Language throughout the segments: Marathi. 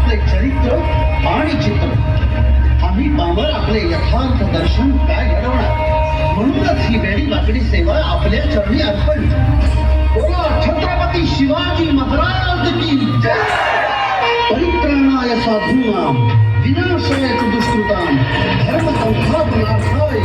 आपले चरित्र आणि चित्र आम्ही पामर आपले यथार्थ दर्शन काय घडवणार. म्हणूनच ही वेडी वाकडी सेवा आपल्या चरणी अर्पण. बोला छत्रपती शिवाजी महाराज की जय. परित्राणाय साधूनां विनाशाय दुष्कृतां धर्मसंस्थापनार्थाय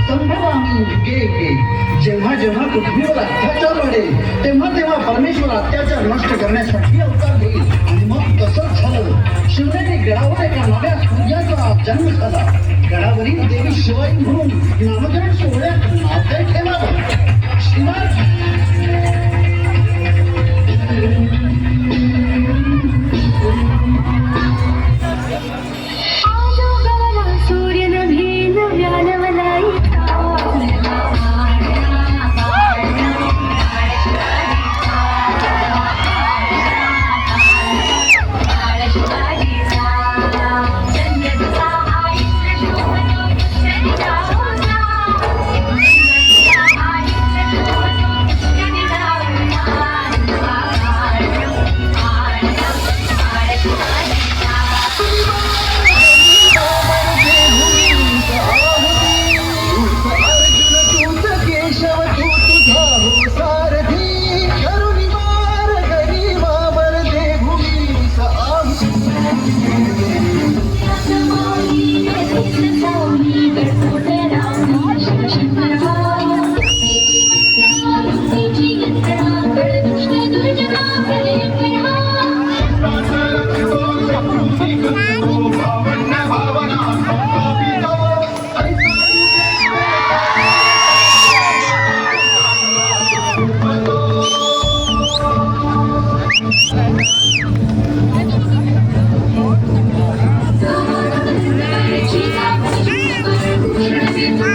संभवामी युगे युगे. जेव्हा जेव्हा पृथ्वीवर अत्याचार वाढेल तेव्हा तेव्हा परमेश्वर अत्याचार नष्ट करण्यासाठी अवतार घेईल. आणि मग तसंच झालं. शिवनेरी गडावर एका नव्या सूर्याचा जन्म झाला. गडावरील देवी शिवाई म्हणून नामकरण सोहळ्यात नाव काय ठेवावं. Shivaji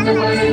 Thank you.